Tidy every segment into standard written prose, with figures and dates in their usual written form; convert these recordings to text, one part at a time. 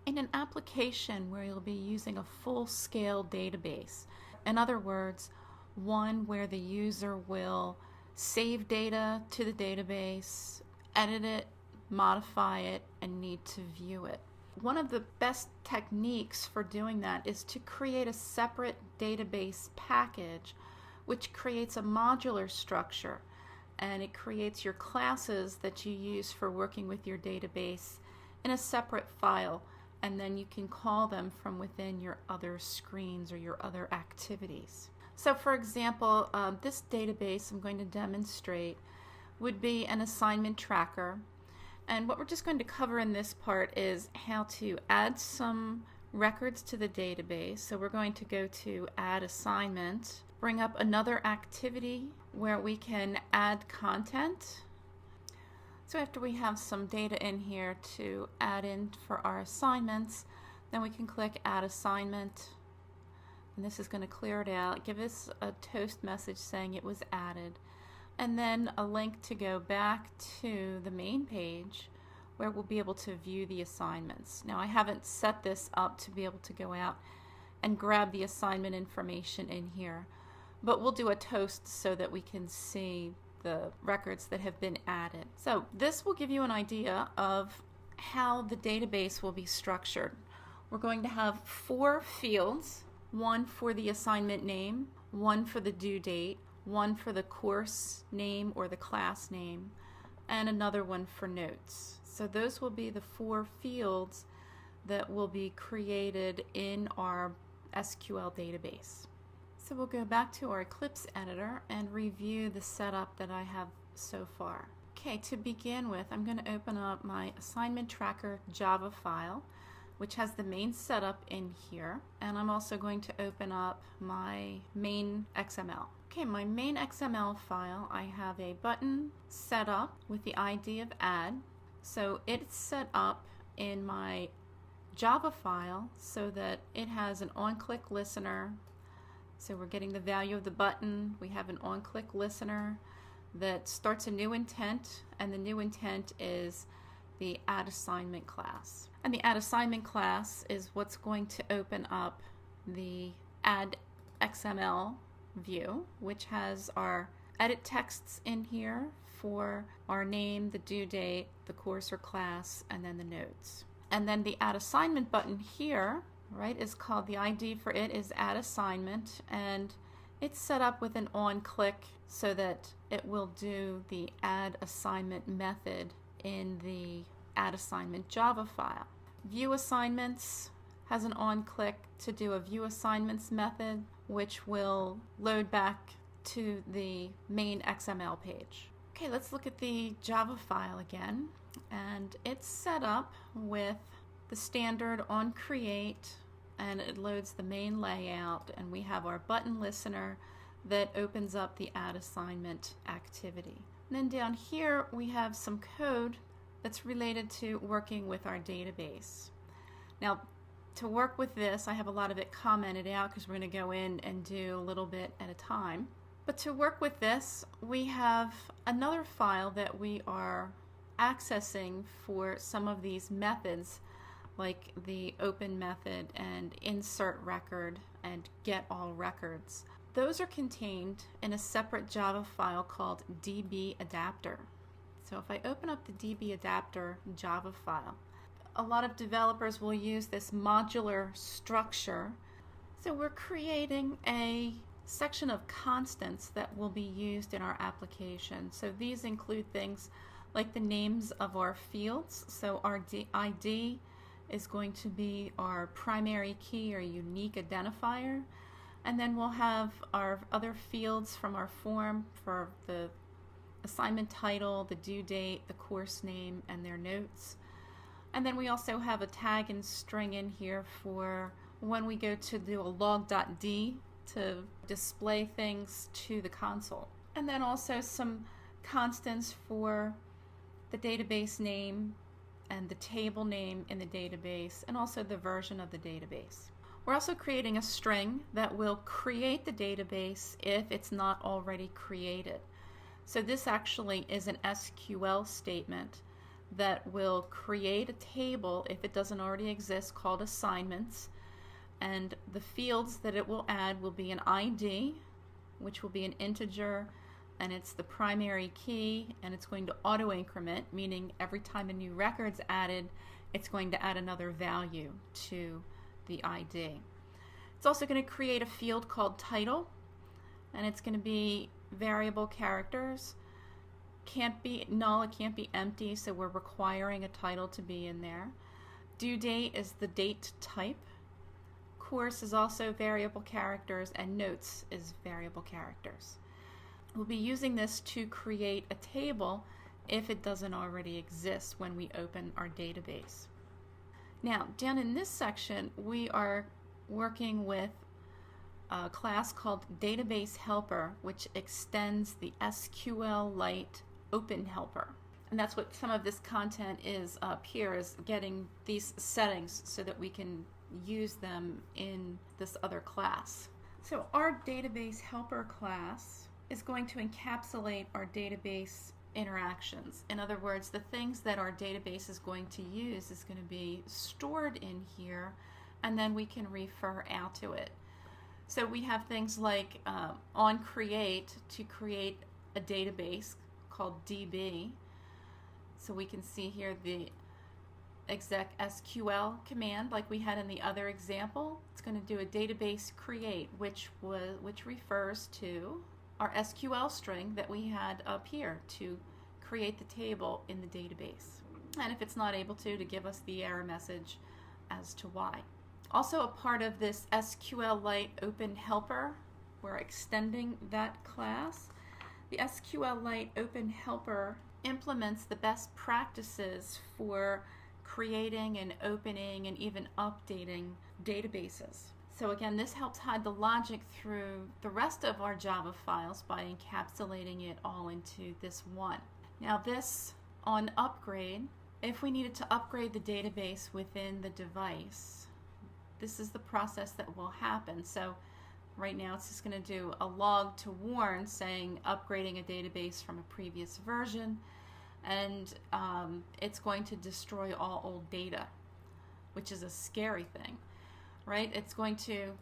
In an application where you'll be using a full-scale database, in other words, one where the user will save data to the database, edit it, modify it, and need to view it. One of the best techniques for doing that is to create a separate database package which creates a modular structure, and it creates your classes that you use for working with your database in a separate file, and then you can call them from within your other screens or your other activities. So for example, this database I'm going to demonstrate would be an assignment tracker, and what we're just going to cover in this part is how to add some records to the database. So we're going to go to Add Assignment, bring up another activity where we can add content. So after we have some data in here to add in for our assignments, then we can click Add Assignment, and this is going to clear it out, give us a toast message saying it was added, and then a link to go back to the main page where we'll be able to view the assignments. Now I haven't set this up to be able to go out and grab the assignment information in here, but we'll do a toast so that we can see the records that have been added. So this will give you an idea of how the database will be structured. We're going to have 4 fields, one for the assignment name, one for the due date, one for the course name or the class name, and another one for notes. So those will be the 4 fields that will be created in our SQL database. So we'll go back to our Eclipse editor and review the setup that I have so far. Okay, to begin with, I'm going to open up my assignment tracker Java file, which has the main setup in here, and I'm also going to open up my main XML. Okay, my main XML file, I have a button set up with the ID of add. So it's set up in my Java file so that it has an on-click listener. So we're getting the value of the button. We have an on-click listener that starts a new intent, and the new intent is the add assignment class. And the add assignment class is what's going to open up the add XML view, which has our edit texts in here for our name, the due date, the course or class, and then the notes. And then the add assignment button here, right, is called, the ID for it is add assignment, and it's set up with an on click so that it will do the add assignment method in the add assignment Java file. View assignments has an on click to do a view assignments method, which will load back to the main XML page. Okay, let's look at the Java file again, and it's set up with the standard on create, and it loads the main layout, and we have our button listener that opens up the add assignment activity. And then down here we have some code that's related to working with our database. Now, to work with this, I have a lot of it commented out because we're going to go in and do a little bit at a time. But to work with this, we have another file that we are accessing for some of these methods, like the open method and insert record and get all records. Those are contained in a separate Java file called dbadapter. So if I open up the dbadapter Java file, a lot of developers will use this modular structure. So we're creating a section of constants that will be used in our application. So these include things like the names of our fields. So our ID is going to be our primary key or unique identifier. And then we'll have our other fields from our form for the assignment title, the due date, the course name, and their notes. And then we also have a tag and string in here for when we go to do a log.d to display things to the console. And then also some constants for the database name and the table name in the database, and also the version of the database. We're also creating a string that will create the database if it's not already created. So this actually is an SQL statement that will create a table, if it doesn't already exist, called assignments. And the fields that it will add will be an ID, which will be an integer, and it's the primary key, and it's going to auto increment, meaning every time a new record's added, it's going to add another value to the ID. It's also going to create a field called title, and it's going to be variable characters. Can't be null, it can't be empty, so we're requiring a title to be in there. Due date is the date type. Course is also variable characters, and notes is variable characters. We'll be using this to create a table if it doesn't already exist when we open our database. Now, down in this section, we are working with a class called Database Helper, which extends the SQLite Open Helper. And that's what some of this content is up here, is getting these settings so that we can use them in this other class. So our Database Helper class is going to encapsulate our database interactions. In other words, the things that our database is going to use is going to be stored in here, and then we can refer out to it. So we have things like on create to create a database called DB. So we can see here the exec SQL command like we had in the other example. It's going to do a database create, which refers to our SQL string that we had up here to create the table in the database. And if it's not able to give us the error message as to why. Also a part of this SQLite Open Helper, we're extending that class. The SQLite Open Helper implements the best practices for creating and opening and even updating databases. So again, this helps hide the logic through the rest of our Java files by encapsulating it all into this one. Now this, on upgrade, if we needed to upgrade the database within the device, this is the process that will happen. So right now it's just going to do a log to warn saying upgrading a database from a previous version, and it's going to destroy all old data, which is a scary thing, right? It's going to,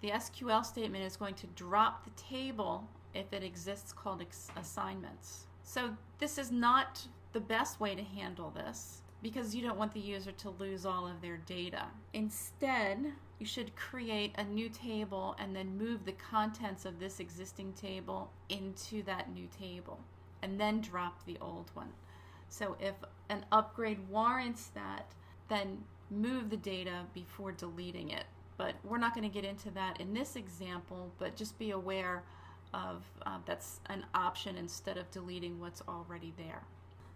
the SQL statement is going to drop the table if it exists called assignments. So this is not the best way to handle this, because you don't want the user to lose all of their data. Instead, you should create a new table and then move the contents of this existing table into that new table, and then drop the old one. So if an upgrade warrants that, then move the data before deleting it. But we're not going to get into that in this example, but just be aware of that's an option instead of deleting what's already there.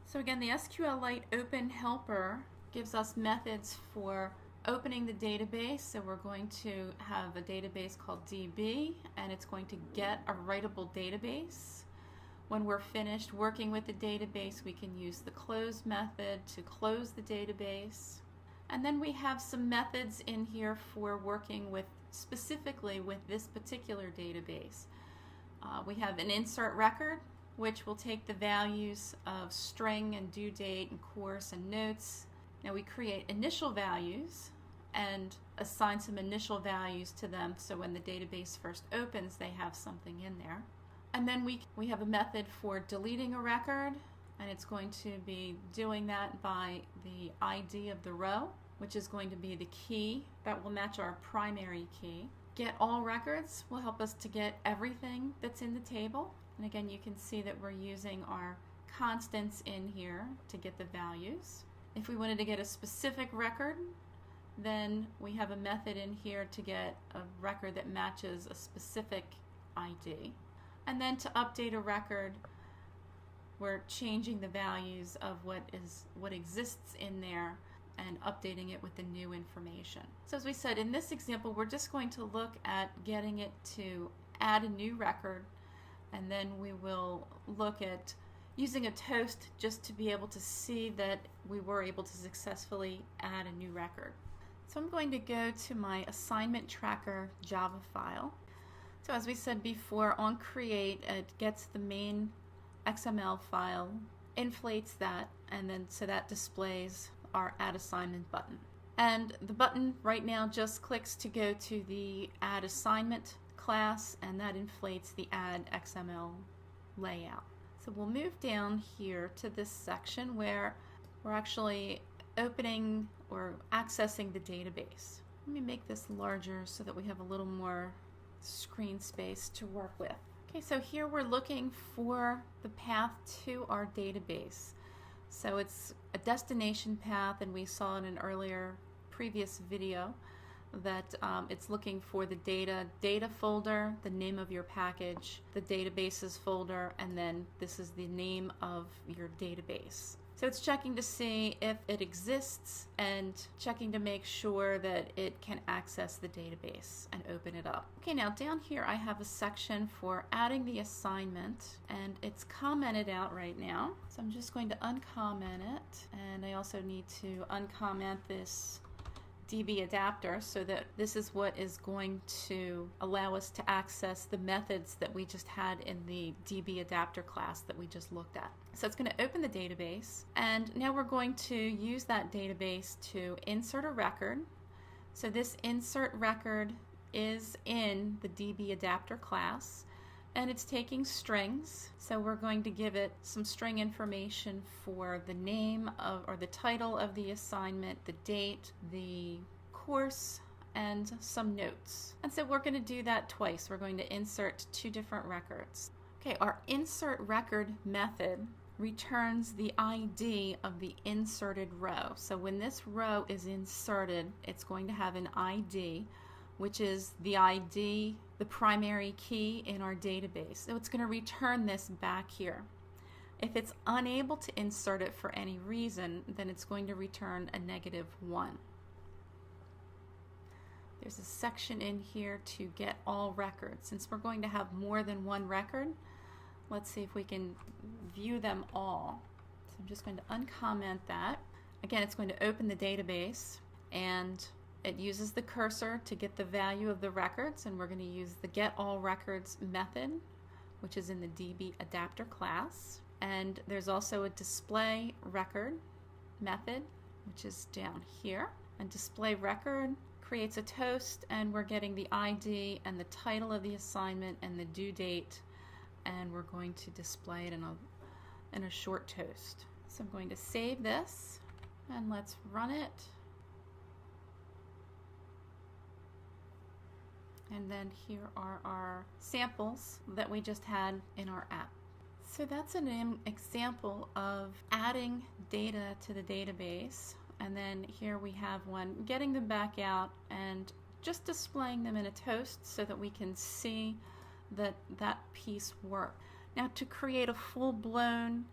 So again, the SQLite Open Helper gives us methods for opening the database. So we're going to have a database called DB, and it's going to get a writable database. When we're finished working with the database, we can use the close method to close the database. And then we have some methods in here for working with specifically with this particular database. We have an insert record, which will take the values of string and due date and course and notes. Now we create initial values and assign some initial values to them, so when the database first opens, they have something in there. And then we have a method for deleting a record, and it's going to be doing that by the ID of the row, which is going to be the key that will match our primary key. Get all records will help us to get everything that's in the table. And again, you can see that we're using our constants in here to get the values. If we wanted to get a specific record, then we have a method in here to get a record that matches a specific ID. And then to update a record, we're changing the values of what exists in there and updating it with the new information. So as we said, in this example, we're just going to look at getting it to add a new record, and then we will look at using a toast just to be able to see that we were able to successfully add a new record. So I'm going to go to my assignment tracker Java file. So as we said before, on create, it gets the main XML file, inflates that, and then so that displays our Add Assignment button. And the button right now just clicks to go to the Add Assignment class, and that inflates the Add XML layout. So we'll move down here to this section where we're actually opening or accessing the database. Let me make this larger so that we have a little more screen space to work with. Okay, so here we're looking for the path to our database. So it's a destination path, and we saw in an earlier previous video that it's looking for the data folder, the name of your package, the databases folder, and then this is the name of your database. So it's checking to see if it exists and checking to make sure that it can access the database and open it up. Okay, now down here I have a section for adding the assignment, and it's commented out right now. So I'm just going to uncomment it, and I also need to uncomment this DB adapter so that this is what is going to allow us to access the methods that we just had in the DB adapter class that we just looked at. So it's going to open the database, and now we're going to use that database to insert a record. So this insert record is in the DB adapter class, and it's taking strings. So we're going to give it some string information for the name of, or the title of the assignment, the date, the course, and some notes. And so we're going to do that twice. We're going to insert two different records. Okay, our insert record method returns the ID of the inserted row. So when this row is inserted, it's going to have an ID, which is the ID, the primary key in our database. So it's going to return this back here. If it's unable to insert it for any reason, then it's going to return a -1. There's a section in here to get all records. Since we're going to have more than one record, let's see if we can view them all. So I'm just going to uncomment that. Again, it's going to open the database, and it uses the cursor to get the value of the records, and we're going to use the get all records method, which is in the DB adapter class. And there's also a display record method, which is down here. And display record creates a toast, and we're getting the ID and the title of the assignment and the due date, and we're going to display it in a short toast. So I'm going to save this, and let's run it. And then here are our samples that we just had in our app. So that's an example of adding data to the database. And then here we have one getting them back out and just displaying them in a toast so that we can see that that piece worked. Now, to create a full-blown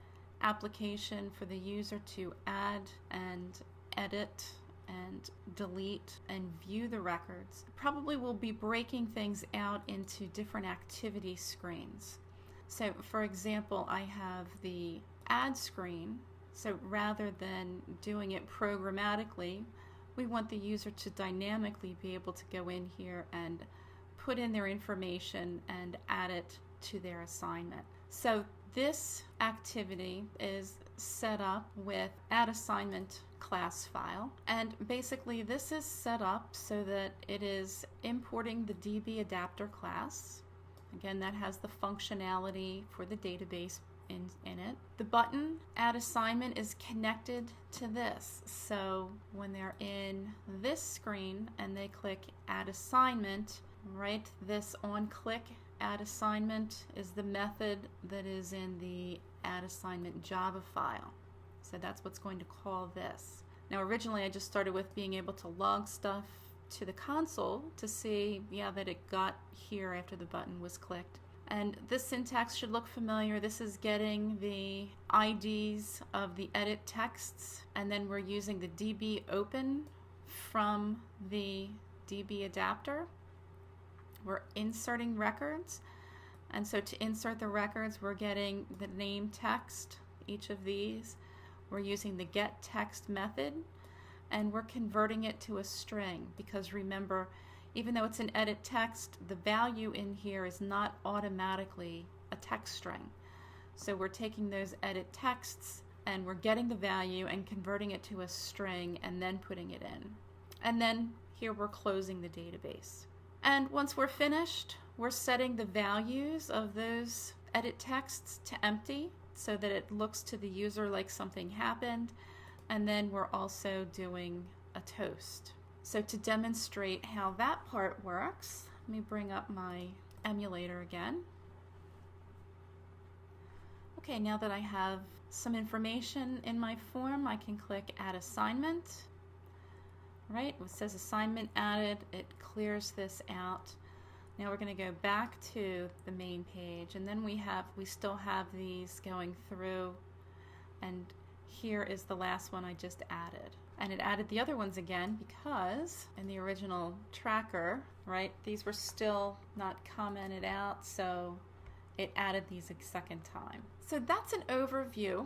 application for the user to add and edit and delete and view the records, probably we'll be breaking things out into different activity screens. So for example, I have the add screen. So rather than doing it programmatically, we want the user to dynamically be able to go in here and put in their information and add it to their assignment. So this activity is set up with add assignment class file, and basically this is set up so that it is importing the DB adapter class. Again, that has the functionality for the database in it. The button add assignment is connected to this, so when they're in this screen and they click add assignment, right, this on click add assignment is the method that is in the add assignment Java file. So that's what's going to call this. Now originally I just started with being able to log stuff to the console to see, yeah, that it got here after the button was clicked. And this syntax should look familiar. This is getting the IDs of the edit texts, and then we're using the DB open from the DB adapter. We're inserting records, and so to insert the records, we're getting the name text, each of these. We're using the get text method, and we're converting it to a string, because remember, even though it's an edit text, the value in here is not automatically a text string. So we're taking those edit texts and we're getting the value and converting it to a string and then putting it in. And then here we're closing the database. And once we're finished, we're setting the values of those edit texts to empty so that it looks to the user like something happened. And then we're also doing a toast. So to demonstrate how that part works, let me bring up my emulator again. Okay, now that I have some information in my form, I can click Add Assignment. Right, it says Assignment Added. It clears this out. Now we're going to go back to the main page, and then we still have these going through, and here is the last one I just added. And it added the other ones again because in the original tracker, right, these were still not commented out, so it added these a second time. So that's an overview.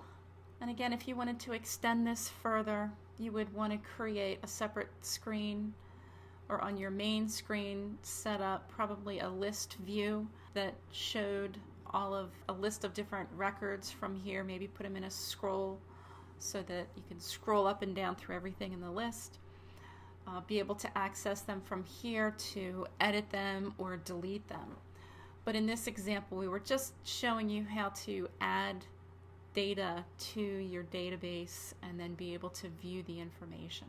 And again, if you wanted to extend this further, you would want to create a separate screen, or on your main screen set up probably a list view that showed a list of different records from here, maybe put them in a scroll so that you can scroll up and down through everything in the list. Be able to access them from here to edit them or delete them. But in this example, we were just showing you how to add data to your database and then be able to view the information.